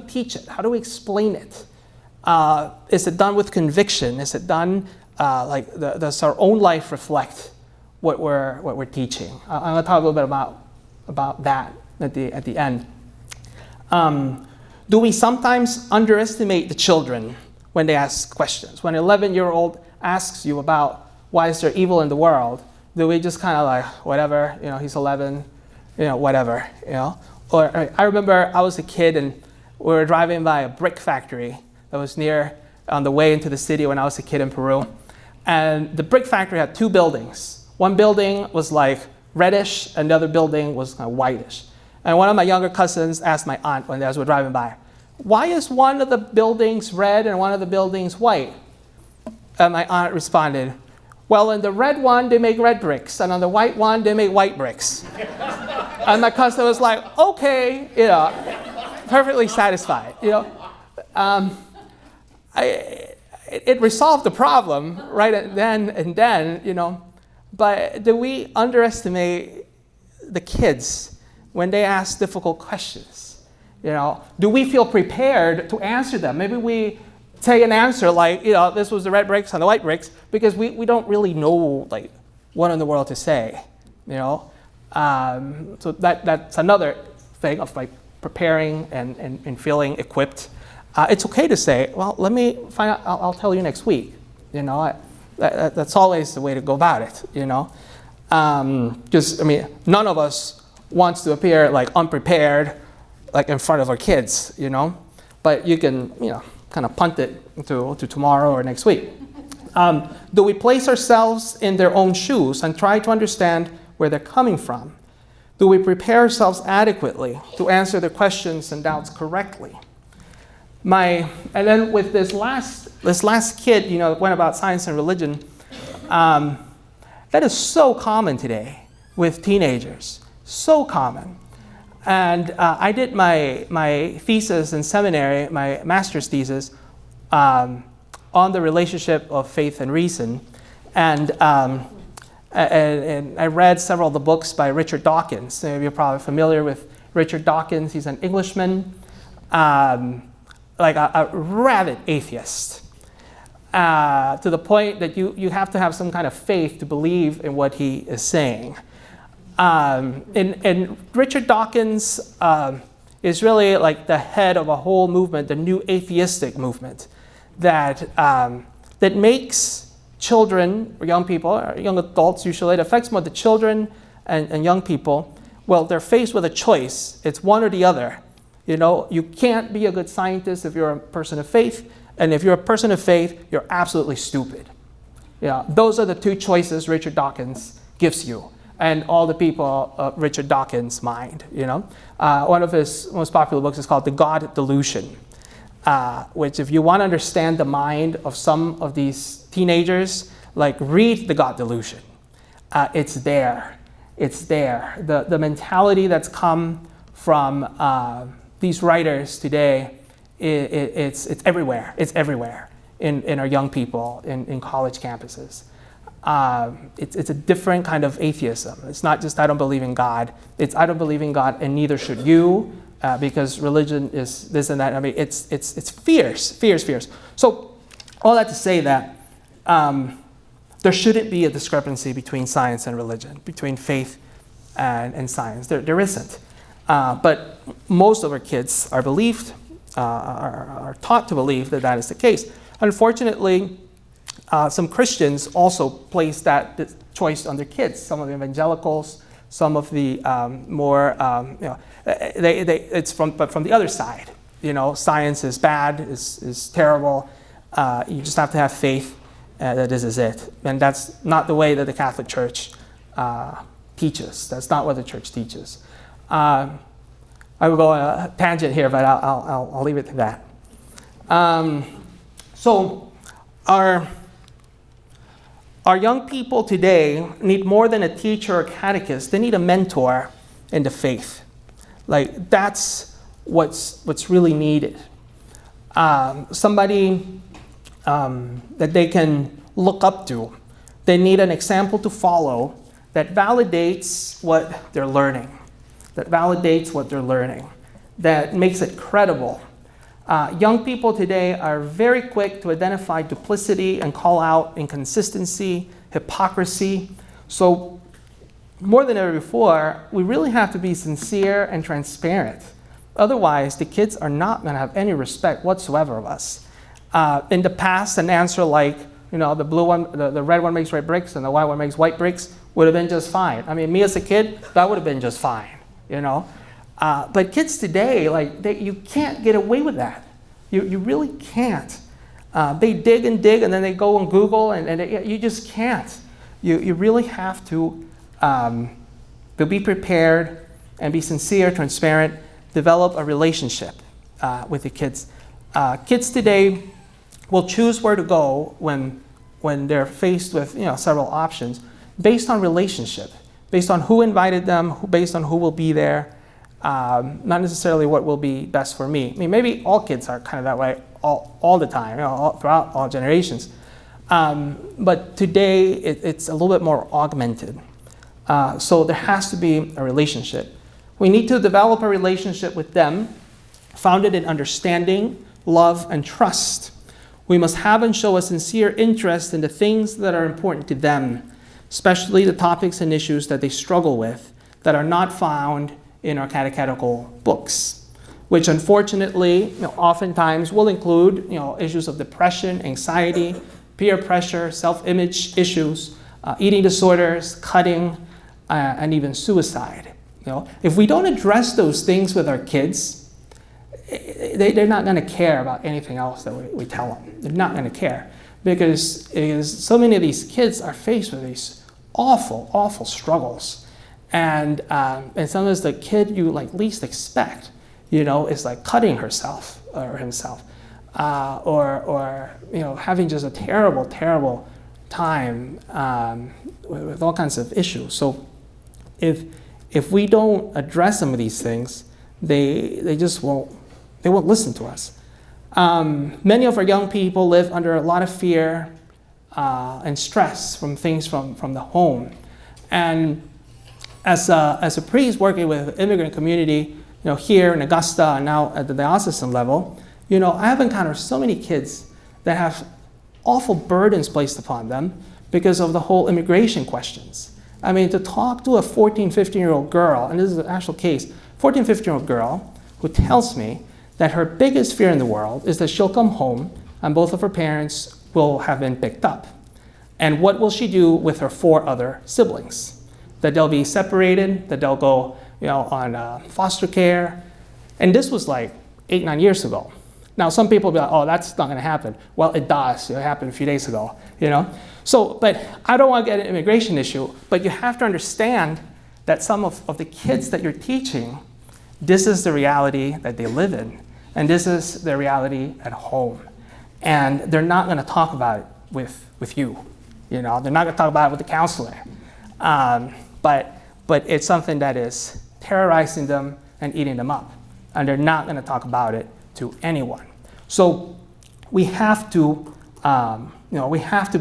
teach it? How do we explain it? Is it done with conviction? Is it done does our own life reflect what we're teaching? I'm gonna talk a little bit about that at the end. Do we sometimes underestimate the children when they ask questions? When an 11-year-old asks you about why is there evil in the world, do we just kind of like, whatever, he's 11, whatever, Or I remember I was a kid and we were driving by a brick factory that was on the way into the city when I was a kid in Peru. And the brick factory had 2 buildings. One building was like reddish, and the other building was kind of whitish. And one of my younger cousins asked my aunt when they were driving by, why is one of the buildings red and one of the buildings white? And my aunt responded, well, in the red one, they make red bricks, and on the white one, they make white bricks. And my cousin was like, okay, perfectly satisfied. It resolved the problem right then and then, But do we underestimate the kids when they ask difficult questions? Do we feel prepared to answer them? Maybe we say an answer like, this was the red bricks and the white bricks, because we don't really know like what in the world to say. So that's another thing of like preparing and feeling equipped. It's okay to say, well, let me find out, I'll tell you next week. That's always the way to go about it, Because, none of us wants to appear like unprepared, like in front of our kids, But you can, kind of punt it to tomorrow or next week. Do we place ourselves in their own shoes and try to understand where they're coming from? Do we prepare ourselves adequately to answer their questions and doubts correctly? And then with this last kid, went about science and religion, that is so common today with teenagers, so common. And I did my thesis in seminary, my master's thesis, on the relationship of faith and reason. And I read several of the books by Richard Dawkins. So you're probably familiar with Richard Dawkins. He's an Englishman, like a rabid atheist, to the point that you have to have some kind of faith to believe in what he is saying. And Richard Dawkins is really like the head of a whole movement, the new atheistic movement, that makes children, or young people, or young adults usually, it affects more the children and young people. Well, they're faced with a choice. It's one or the other. You can't be a good scientist if you're a person of faith, and if you're a person of faith, you're absolutely stupid. Those are the two choices Richard Dawkins gives you, and all the people of Richard Dawkins' mind. One of his most popular books is called The God Delusion, which, if you want to understand the mind of some of these teenagers, like, read The God Delusion. It's there. It's there. The mentality that's come from these writers today, it's everywhere. It's everywhere in our young people, in college campuses. It's a different kind of atheism. It's not just I don't believe in God. It's I don't believe in God, and neither should you, because religion is this and that. It's fierce. So all that to say that there shouldn't be a discrepancy between science and religion, between faith and science. There isn't. But most of our kids are taught to believe that is the case. Unfortunately, some Christians also place that choice on their kids. Some of the evangelicals, some of the more, it's from the other side. Science is bad, is terrible. You just have to have faith that this is it. And that's not the way that the Catholic Church teaches. That's not what the church teaches. I will go on a tangent here, but I'll leave it to that. So our young people today need more than a teacher or catechist. They need a mentor in the faith. Like, that's what's really needed. Somebody that they can look up to. They need an example to follow that validates what they're learning. That makes it credible. Young people today are very quick to identify duplicity and call out inconsistency, hypocrisy. So more than ever before, we really have to be sincere and transparent. Otherwise, the kids are not going to have any respect whatsoever of us. In the past, an answer like, the blue one, the red one makes red bricks and the white one makes white bricks would have been just fine. Me as a kid, that would have been just fine. But kids today, you can't get away with that. You really can't. They dig and then they go on Google and you just can't. You really have to be prepared and be sincere, transparent, develop a relationship with the kids. Kids today will choose where to go when they're faced with several options based on relationship, based on who invited them, based on who will be there. Not necessarily what will be best for me. Maybe all kids are kind of that way all the time, throughout all generations. But today, it's a little bit more augmented. So there has to be a relationship. We need to develop a relationship with them founded in understanding, love, and trust. We must have and show a sincere interest in the things that are important to them, especially the topics and issues that they struggle with that are not found in our catechetical books, which unfortunately, oftentimes will include, issues of depression, anxiety, peer pressure, self-image issues, eating disorders, cutting, and even suicide. If we don't address those things with our kids, they're not going to care about anything else that we tell them. They're not going to care because so many of these kids are faced with these awful, awful struggles. And sometimes the kid you least expect, is cutting herself or himself, or having just a terrible, terrible time with all kinds of issues. So if we don't address some of these things, they just won't listen to us. Many of our young people live under a lot of fear and stress from things from the home. And as a priest working with the immigrant community, here in Augusta and now at the diocesan level, I have encountered so many kids that have awful burdens placed upon them because of the whole immigration questions. I mean, to talk to a 14, 15-year-old girl, and this is an actual case, 14, 15-year-old girl who tells me that her biggest fear in the world is that she'll come home and both of her parents will have been picked up. And what will she do with her 4 other siblings? That they'll be separated, that they'll go on foster care. And this was 8, 9 years ago. Now, some people will be like, oh, that's not going to happen. Well, it does. It happened a few days ago, So, but I don't want to get an immigration issue, but you have to understand that some of the kids that you're teaching, this is the reality that they live in. And this is their reality at home. And they're not going to talk about it with you. They're not going to talk about it with the counselor. But it's something that is terrorizing them and eating them up. And they're not going to talk about it to anyone. So we have to,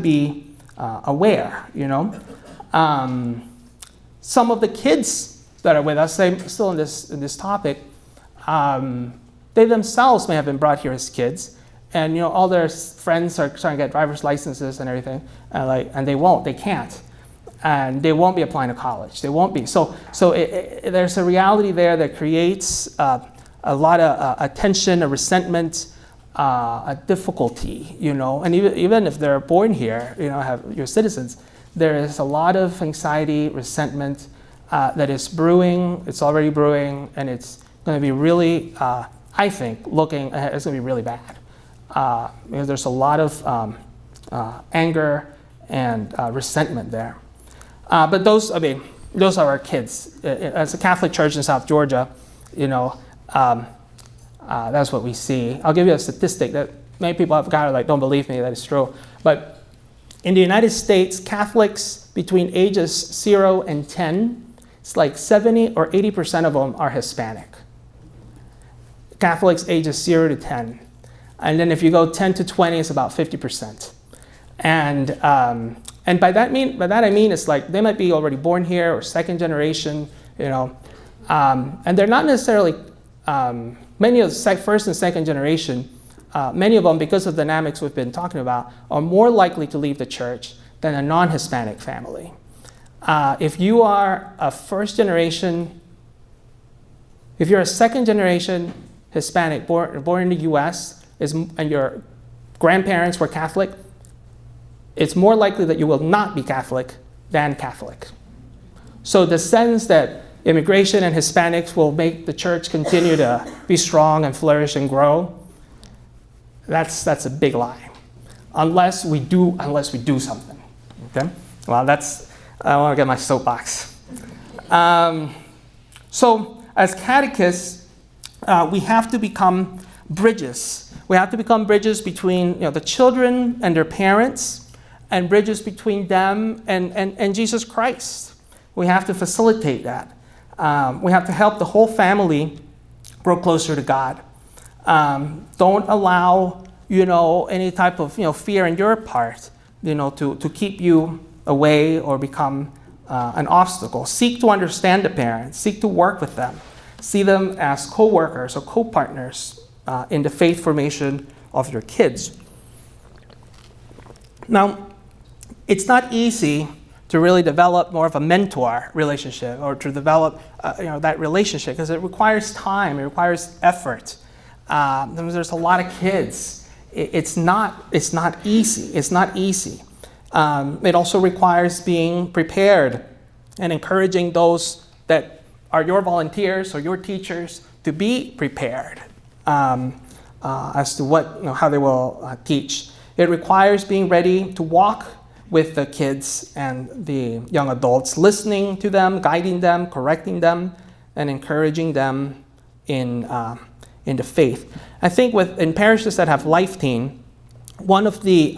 be aware. Some of the kids that are with us, still in this topic, they themselves may have been brought here as kids, and all their friends are trying to get driver's licenses and everything, and they can't. And they won't be applying to college. They won't be. So there's a reality there that creates a lot of tension, a resentment, a difficulty, and even if they're born here, you're citizens, there is a lot of anxiety, resentment that is brewing. It's already brewing, and it's going to be really, I think, it's going to be really bad because there's a lot of anger and resentment there. But those are our kids. As a Catholic church in South Georgia, that's what we see. I'll give you a statistic that many people have don't believe me that it's true. But in the United States, Catholics between ages 0 and 10, it's 70 or 80% of them are Hispanic. Catholics ages 0 to 10. And then if you go 10 to 20, it's about 50%. And by that I mean it's they might be already born here or second generation, and they're not necessarily many of the first and second generation. Many of them, because of the dynamics we've been talking about, are more likely to leave the church than a non-Hispanic family. If you are a first generation, if you're a second generation Hispanic born in the U.S. and your grandparents were Catholic, it's more likely that you will not be Catholic than Catholic. So the sense that immigration and Hispanics will make the church continue to be strong and flourish and grow, that's a big lie. Unless we do something. Okay? Well, I want to get my soapbox. So as catechists, we have to become bridges. We have to become bridges between the children and their parents, and bridges between them and Jesus Christ. We have to facilitate that. We have to help the whole family grow closer to God. Don't allow, any type of, fear on your part, to keep you away or become an obstacle. Seek to understand the parents. Seek to work with them. See them as co-workers or co-partners in the faith formation of your kids. Now, it's not easy to really develop more of a mentor relationship or to develop that relationship because it requires time, it requires effort. There's a lot of kids. It's not easy. It's not easy. It also requires being prepared and encouraging those that are your volunteers or your teachers to be prepared as to how they will teach. It requires being ready to walk with the kids and the young adults, listening to them, guiding them, correcting them, and encouraging them in the faith. I think in parishes that have Life Teen, one of the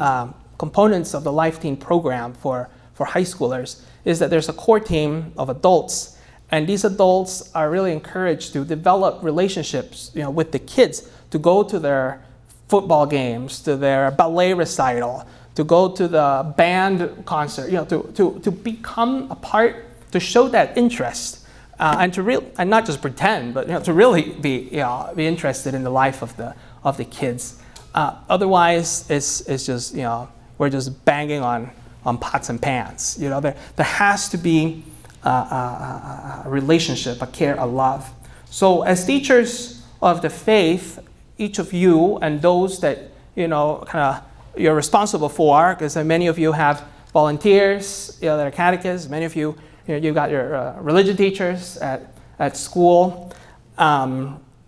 components of the Life Teen program for high schoolers is that there's a core team of adults, and these adults are really encouraged to develop relationships, with the kids, to go to their football games, to their ballet recital, to go to the band concert, to become a part, to show that interest, and not just pretend, but to really be interested in the life of the kids. Otherwise, it's just we're just banging on pots and pans. There has to be a relationship, a care, a love. So as teachers of the faith, each of you and those that you're responsible for, because many of you have volunteers that are catechists. Many of you, you've got your religion teachers at school.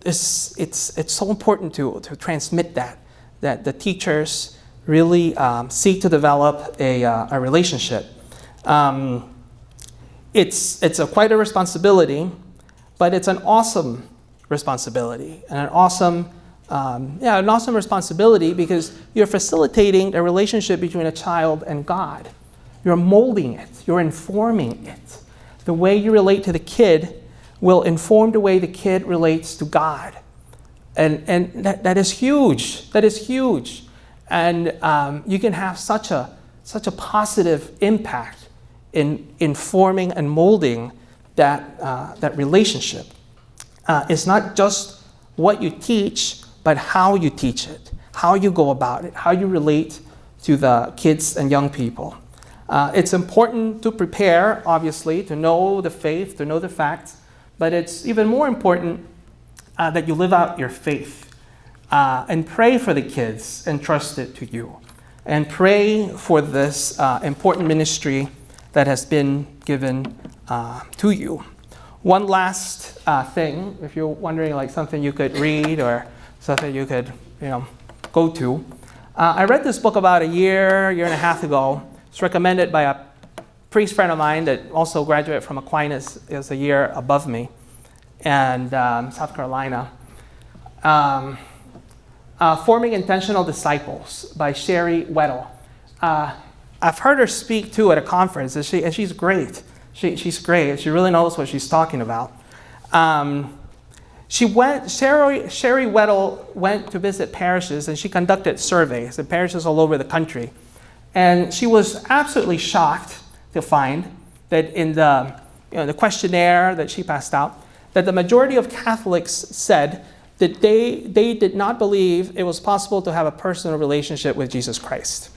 It's so important to transmit that the teachers really seek to develop a relationship. It's quite a responsibility, but it's an awesome responsibility and an awesome responsibility because you're facilitating a relationship between a child and God. You're molding it. You're informing it. The way you relate to the kid will inform the way the kid relates to God. And that is huge. That is huge. And you can have such a positive impact in informing and molding that relationship. It's not just what you teach, but how you teach it, how you go about it, how you relate to the kids and young people. It's important to prepare, obviously, to know the faith, to know the facts, but it's even more important that you live out your faith and pray for the kids entrusted to you, and pray for this important ministry that has been given to you. One last thing, if you're wondering, like something you could read or something you could, go to. I read this book about a year and a half ago. It's recommended by a priest friend of mine that also graduated from Aquinas. Is a year above me, and South Carolina. Forming Intentional Disciples by Sherry Weddle. I've heard her speak too at a conference, and she's great. She's great. She really knows what she's talking about. Sherry Weddle went to visit parishes, and she conducted surveys in parishes all over the country. And she was absolutely shocked to find that in the questionnaire that she passed out, that the majority of Catholics said that they did not believe it was possible to have a personal relationship with Jesus Christ.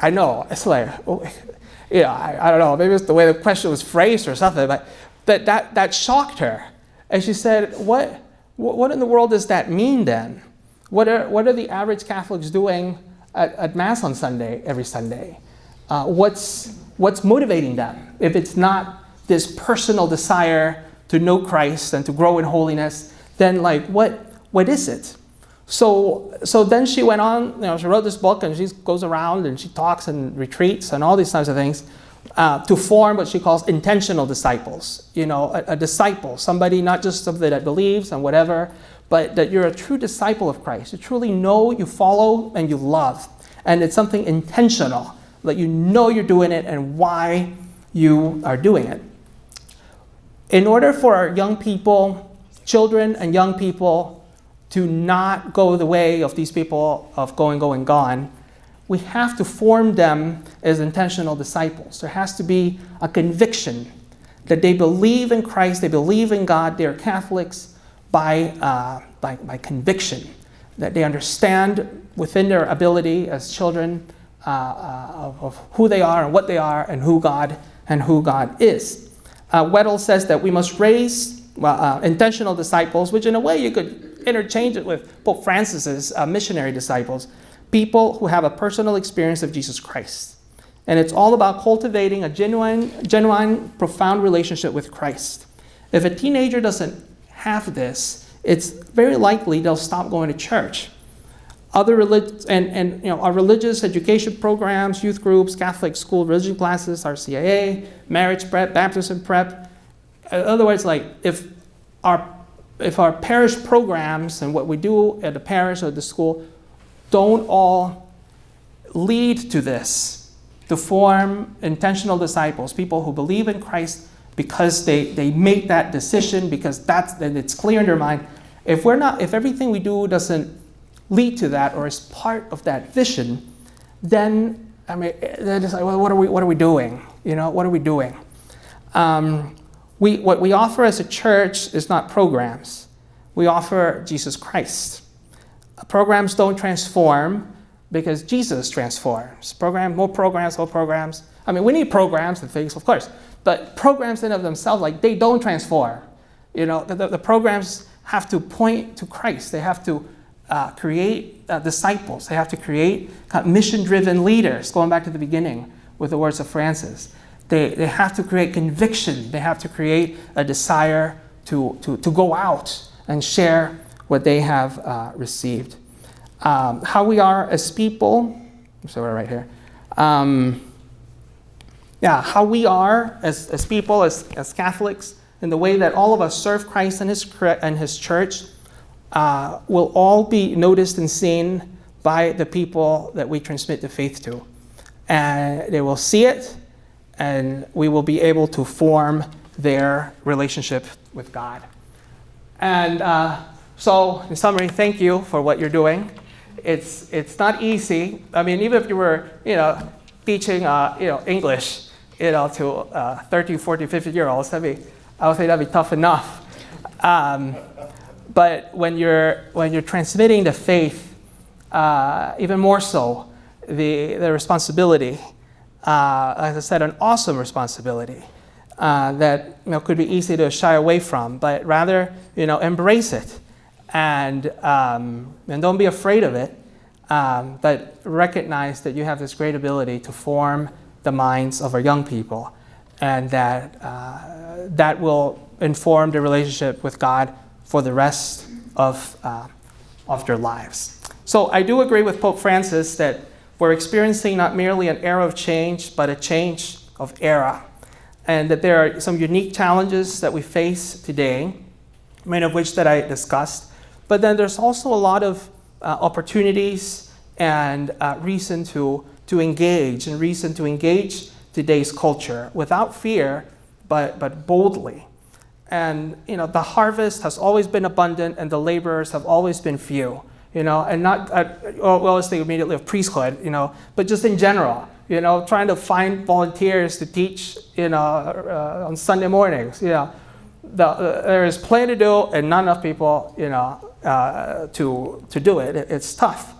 I know, it's like, I don't know, maybe it's the way the question was phrased or something, but that shocked her. And she said, what in the world does that mean then? What are the average Catholics doing at Mass on Sunday, every Sunday? What's motivating them if it's not this personal desire to know Christ and to grow in holiness? Then what is it? So then she went on, she wrote this book, and she goes around and she talks and retreats and all these types of things to form what she calls intentional disciples. A disciple, somebody not just somebody that believes and whatever, but that you're a true disciple of Christ. You truly know, you follow, and you love. And it's something intentional, that you're doing it and why you are doing it. In order for our young people, children and young people, to not go the way of these people of going, gone, we have to form them as intentional disciples. There has to be a conviction that they believe in Christ, they believe in God, they're Catholics by conviction, that they understand within their ability as children of who they are and what they are and who God is. Weddell says that we must raise intentional disciples, which in a way you could interchange it with Pope Francis's missionary disciples, people who have a personal experience of Jesus Christ. And it's all about cultivating a genuine, profound relationship with Christ. If a teenager doesn't have this, it's very likely they'll stop going to church. Other our religious education programs, youth groups, Catholic school religion classes, RCIA, marriage prep, baptism prep. In other words, like if our parish programs and what we do at the parish or the school don't all lead to this, to form intentional disciples, people who believe in Christ because they make that decision, because then it's clear in their mind. If everything we do doesn't lead to that or is part of that vision, then they're just like, well, what are we doing? What are we doing? What we offer as a church is not programs. We offer Jesus Christ. Programs don't transform because Jesus transforms. More programs. We need programs and things, of course, but programs in of themselves, they don't transform. The programs have to point to Christ. They have to create disciples. They have to create mission-driven leaders, going back to the beginning with the words of Francis. They have to create conviction. They have to create a desire to go out and share what they have received. How we are as people, so we're right here. How we are as people, as Catholics, in the way that all of us serve Christ and His church, will all be noticed and seen by the people that we transmit the faith to. And they will see it, and we will be able to form their relationship with God. And so, in summary, thank you for what you're doing. It's not easy. Even if you were, teaching, English, to 30, 40, 50-year-olds, I would say that'd be tough enough. But when you're transmitting the faith, even more so, the responsibility, as I said, an awesome responsibility that could be easy to shy away from, but rather embrace it and don't be afraid of it, but recognize that you have this great ability to form the minds of our young people, and that will inform the relationship with God for the rest of their lives. So I do agree with Pope Francis that we're experiencing not merely an era of change, but a change of era. And that there are some unique challenges that we face today, many of which that I discussed. But then there's also a lot of opportunities and reason to engage, and reason to engage today's culture without fear, but boldly. And the harvest has always been abundant, and the laborers have always been few. And not let's think immediately of priesthood, but just in general, trying to find volunteers to teach, on Sunday mornings. There is plenty to do, and not enough people, to do it. It's tough.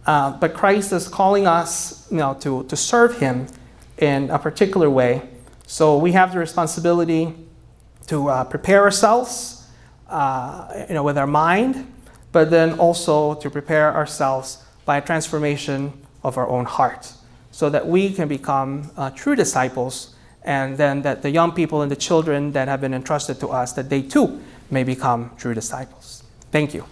But Christ is calling us, to serve Him in a particular way. So we have the responsibility to prepare ourselves, with our mind, but then also to prepare ourselves by a transformation of our own heart, so that we can become true disciples, and then that the young people and the children that have been entrusted to us, that they too may become true disciples. Thank you.